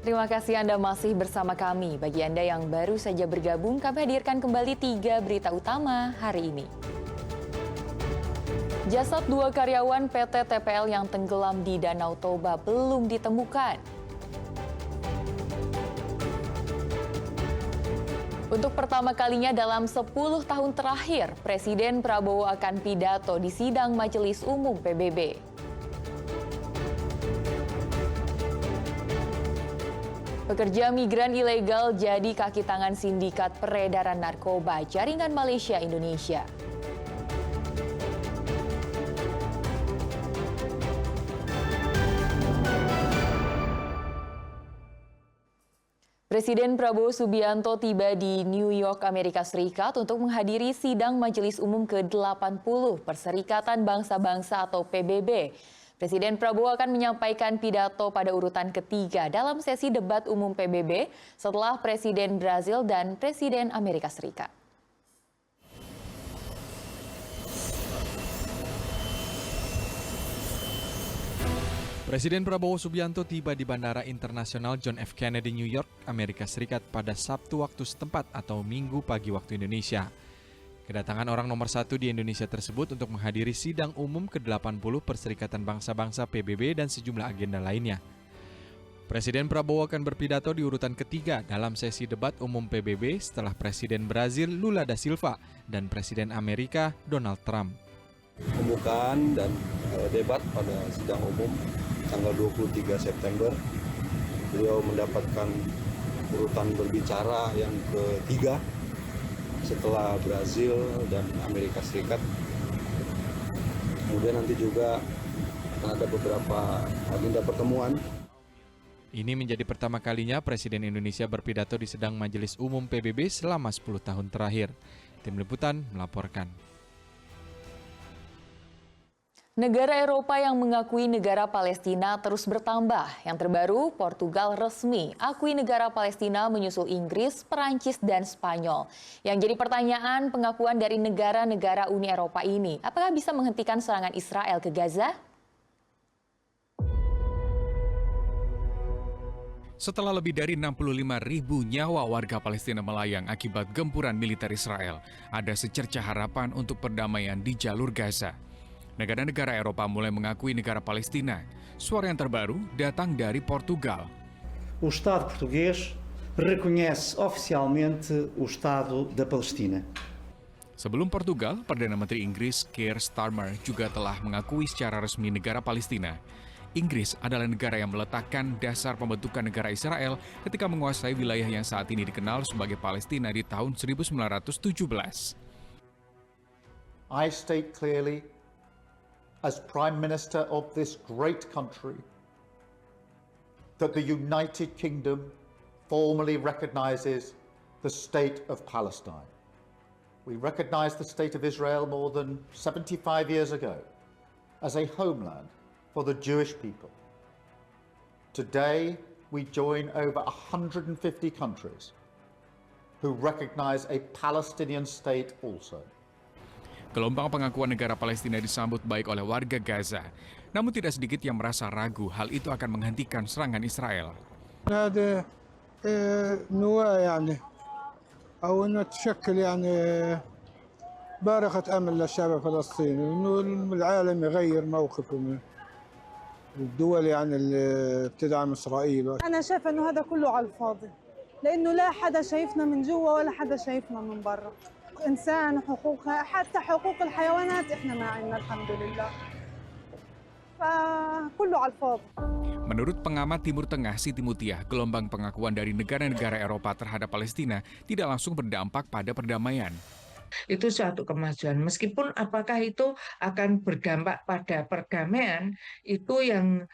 Terima kasih Anda masih bersama kami. Bagi Anda yang baru saja bergabung, kami hadirkan kembali 3 berita utama hari ini. Jasad 2 karyawan PT TPL yang tenggelam di Danau Toba belum ditemukan. Untuk pertama kalinya dalam 10 tahun terakhir, Presiden Prabowo akan pidato di sidang Majelis Umum PBB. Pekerja migran ilegal jadi kaki tangan sindikat peredaran narkoba jaringan Malaysia Indonesia. Presiden Prabowo Subianto tiba di New York, Amerika Serikat untuk menghadiri sidang Majelis Umum ke-80 Perserikatan Bangsa-Bangsa atau PBB. Presiden Prabowo akan menyampaikan pidato pada urutan ketiga dalam sesi debat umum PBB setelah Presiden Brazil dan Presiden Amerika Serikat. Presiden Prabowo Subianto tiba di Bandara Internasional John F. Kennedy, New York, Amerika Serikat pada Sabtu waktu setempat atau Minggu pagi waktu Indonesia. Kedatangan orang nomor 1 di Indonesia tersebut untuk menghadiri sidang umum ke-80 Perserikatan Bangsa-Bangsa PBB dan sejumlah agenda lainnya. Presiden Prabowo akan berpidato di urutan ketiga dalam sesi debat umum PBB setelah Presiden Brazil Lula da Silva dan Presiden Amerika Donald Trump. Pembukaan dan debat pada sidang umum tanggal 23 September, beliau mendapatkan urutan berbicara yang ketiga setelah Brazil dan Amerika Serikat. Kemudian nanti juga akan ada beberapa agenda pertemuan. Ini menjadi pertama kalinya Presiden Indonesia berpidato di sidang Majelis Umum PBB selama 10 tahun terakhir. Tim Liputan melaporkan. Negara Eropa yang mengakui negara Palestina terus bertambah. Yang terbaru, Portugal resmi akui negara Palestina menyusul Inggris, Perancis, dan Spanyol. Yang jadi pertanyaan, pengakuan dari negara-negara Uni Eropa ini, apakah bisa menghentikan serangan Israel ke Gaza? Setelah lebih dari 65.000 nyawa warga Palestina melayang akibat gempuran militer Israel, ada secerca harapan untuk perdamaian di jalur Gaza. Negara-negara Eropa mulai mengakui negara Palestina. Suara yang terbaru datang dari Portugal. O Estado português reconhece oficialmente o Estado da Palestina. Sebelum Portugal, Perdana Menteri Inggris Keir Starmer juga telah mengakui secara resmi negara Palestina. Inggris adalah negara yang meletakkan dasar pembentukan negara Israel ketika menguasai wilayah yang saat ini dikenal sebagai Palestina di tahun 1917. I state clearly, as Prime Minister of this great country, that the United Kingdom formally recognizes the state of Palestine. We recognized the state of Israel more than 75 years ago as a homeland for the Jewish people. Today, we join over 150 countries who recognize a Palestinian state also. Gelombang pengakuan negara Palestina disambut baik oleh warga Gaza. Namun tidak sedikit yang merasa ragu hal itu akan menghentikan serangan Israel. هذا نواة يعني أو إنه تشكل يعني بارقة أمل للشعب الفلسطيني إنه العالم يغير موقفه من الدول يعني اللي بتدعم إسرائيل. أنا شايفة إنه هذا كله على الفاضي، لأنه لا حدا شايفنا من جوا ولا حدا شايفنا من برا. إنسان حقوق، حتى حقوق الحيوانات إحنا ما عندنا الحمد لله. فكله على الفاضي. Menurut pengamat Timur Tengah Siti Mutiah, gelombang pengakuan dari negara-negara Eropa terhadap Palestina tidak langsung berdampak pada perdamaian. Itu suatu kemajuan. Meskipun apakah itu akan berdampak pada perdamaian, itu yang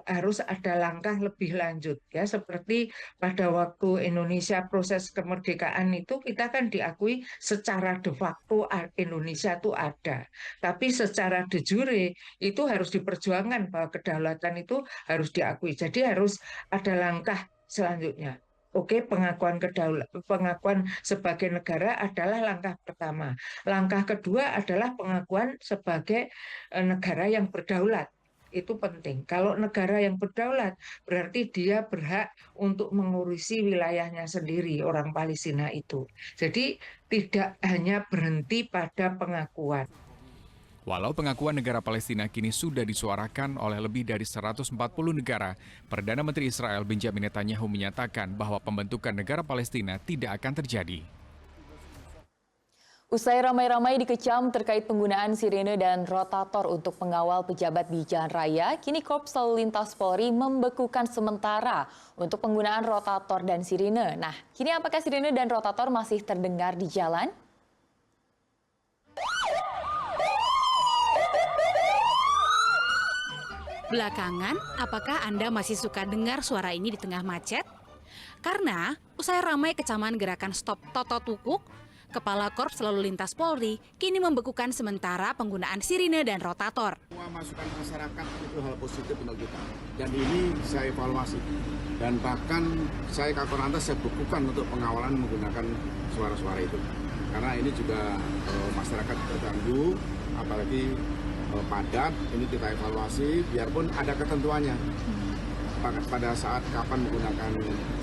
harus ada langkah lebih lanjut ya, seperti pada waktu Indonesia proses kemerdekaan itu kita kan diakui secara de facto Indonesia itu ada, tapi secara de jure itu harus diperjuangkan bahwa kedaulatan itu harus diakui. Jadi harus ada langkah selanjutnya. Oke, pengakuan sebagai negara adalah langkah pertama. Langkah kedua adalah pengakuan sebagai negara yang berdaulat. itu penting. Kalau negara yang berdaulat, berarti dia berhak untuk mengurusi wilayahnya sendiri, orang Palestina itu. Jadi tidak hanya berhenti pada pengakuan. Walau pengakuan negara Palestina kini sudah disuarakan oleh lebih dari 140 negara, Perdana Menteri Israel Benjamin Netanyahu menyatakan bahwa pembentukan negara Palestina tidak akan terjadi. Usai ramai-ramai dikecam terkait penggunaan sirene dan rotator untuk pengawal pejabat di jalan raya, kini Korps Lalu Lintas Polri membekukan sementara untuk penggunaan rotator dan sirene. Nah, kini apakah sirene dan rotator masih terdengar di jalan? Belakangan, apakah Anda masih suka dengar suara ini di tengah macet? Karena usai ramai kecaman gerakan Stop Totot Tukuk, Kepala Korps Lalu Lintas Polri kini membekukan sementara penggunaan sirine dan rotator. Semua masukan masyarakat itu hal positif untuk kita. Dan ini saya evaluasi. Dan bahkan saya Kakor Lantas saya bekukan untuk pengawalan menggunakan suara-suara itu. Karena ini juga masyarakat terganggu, apalagi padat, ini kita evaluasi, biarpun ada ketentuannya pada saat kapan menggunakan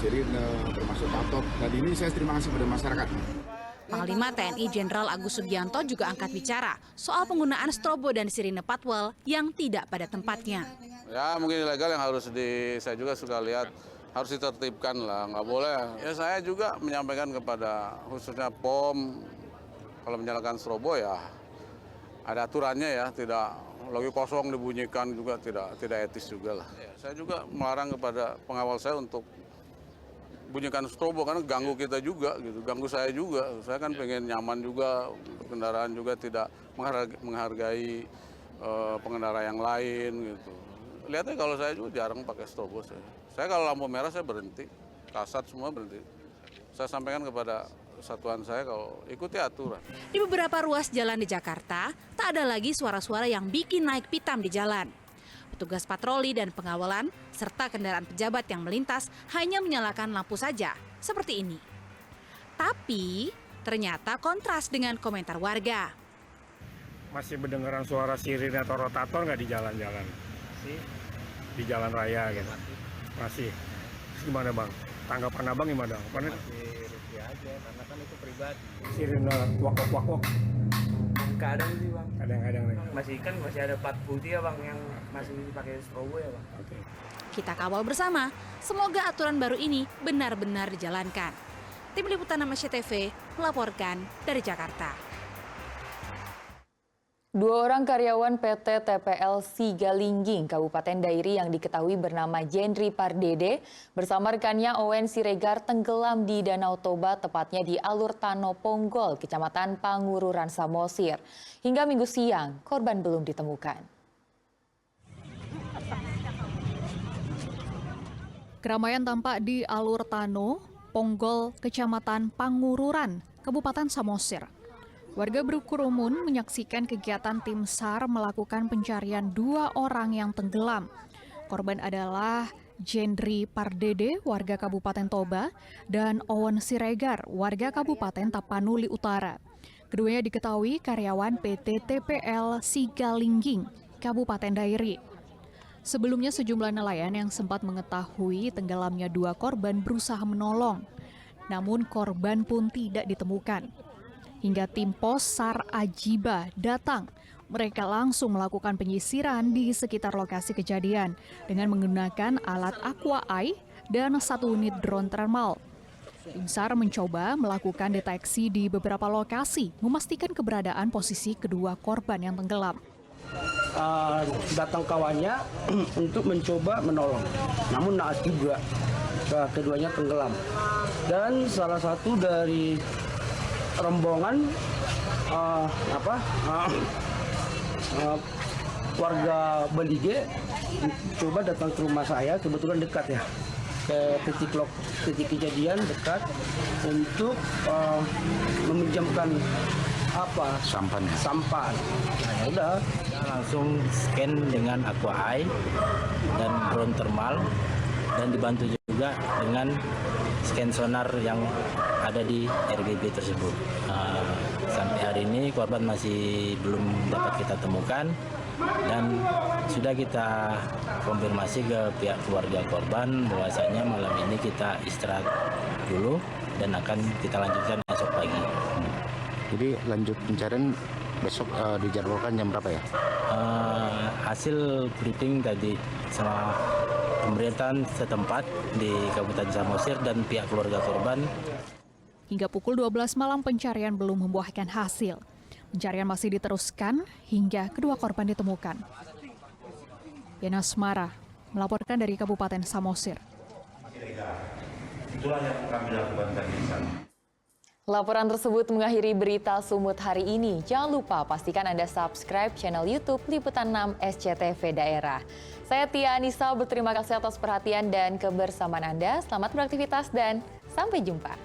sirine, termasuk patok. Dan ini saya terima kasih pada masyarakat. Panglima TNI Jenderal Agus Subianto juga angkat bicara soal penggunaan strobo dan sirine patwal yang tidak pada tempatnya. Ya mungkin ilegal yang harus saya juga suka lihat, harus ditertibkan lah, nggak boleh. Ya saya juga menyampaikan kepada khususnya POM, kalau menyalakan strobo ya ada aturannya ya, tidak lagi kosong dibunyikan juga tidak etis juga lah. Saya juga melarang kepada pengawal saya untuk bunyikan strobo karena ganggu kita juga gitu, ganggu saya juga. Saya kan pengen nyaman juga, kendaraan juga tidak menghargai pengendara yang lain gitu. Lihatnya kalau saya juga jarang pakai strobo saya. Saya kalau lampu merah saya berhenti, kasat semua berhenti. Saya sampaikan kepada satuan saya kalau ikuti aturan. Di beberapa ruas jalan di Jakarta, tak ada lagi suara-suara yang bikin naik pitam di jalan. Petugas patroli dan pengawalan, serta kendaraan pejabat yang melintas hanya menyalakan lampu saja, seperti ini. Tapi, ternyata kontras dengan komentar warga. Masih mendengaran suara sirine atau rotator nggak di jalan-jalan? Di jalan raya gitu? Masih. Gimana Bang? Tanggapan Abang gimana? Masih risih aja, karena kan itu pribadi. Sirine wak-wak. Kadang sih Bang. Kadang-kadang nih. Masih ada plat putih ya Bang yang masih pakai strobo ya Bang. Oke. Kita kawal bersama, semoga aturan baru ini benar-benar dijalankan. Tim Liputan SCTV melaporkan dari Jakarta. 2 orang karyawan PT TPL Sigalingging, Kabupaten Dairi yang diketahui bernama Jendri Pardede bersama rekannya Owen Siregar tenggelam di Danau Toba, tepatnya di Alur Tano Ponggol, Kecamatan Pangururan, Samosir. Hingga Minggu siang, korban belum ditemukan. Keramaian tampak di Alur Tano Ponggol, Kecamatan Pangururan, Kabupaten Samosir. Warga berkerumun menyaksikan kegiatan tim SAR melakukan pencarian 2 orang yang tenggelam. Korban adalah Jendri Pardede, warga Kabupaten Toba, dan Owen Siregar, warga Kabupaten Tapanuli Utara. Keduanya diketahui karyawan PT TPL Sigalingging, Kabupaten Dairi. Sebelumnya sejumlah nelayan yang sempat mengetahui tenggelamnya 2 korban berusaha menolong. Namun korban pun tidak ditemukan. Hingga tim pos SAR Ajiba datang, mereka langsung melakukan penyisiran di sekitar lokasi kejadian dengan menggunakan alat Aqua Eye dan 1 unit drone thermal. Tim SAR mencoba melakukan deteksi di beberapa lokasi, memastikan keberadaan posisi kedua korban yang tenggelam. Datang kawannya untuk mencoba menolong, namun naas juga keduanya tenggelam. Dan salah satu dari rombongan warga Belige coba datang ke rumah saya, kebetulan dekat ya, ke titik kejadian dekat untuk meminjamkan sampan. Nah, ya udah langsung scan dengan Aqua Eye dan drone thermal dan dibantu juga dengan scan sonar yang ada di RBB tersebut. Sampai hari ini korban masih belum dapat kita temukan dan sudah kita konfirmasi ke pihak keluarga korban bahwasanya malam ini kita istirahat dulu dan akan kita lanjutkan esok pagi. Jadi lanjut pencarian besok dijadwalkan jam berapa ya? Hasil briefing tadi sama pemerintahan setempat di Kabupaten Samosir dan pihak keluarga korban. Hingga pukul 12 malam pencarian belum membuahkan hasil. Pencarian masih diteruskan hingga kedua korban ditemukan. Yana Asmara melaporkan dari Kabupaten Samosir. Itulah yang kami lakukan tadi di sana. Laporan tersebut mengakhiri berita Sumut hari ini. Jangan lupa pastikan Anda subscribe channel YouTube Liputan 6 SCTV Daerah. Saya Tia Anissa berterima kasih atas perhatian dan kebersamaan Anda. Selamat beraktivitas dan sampai jumpa.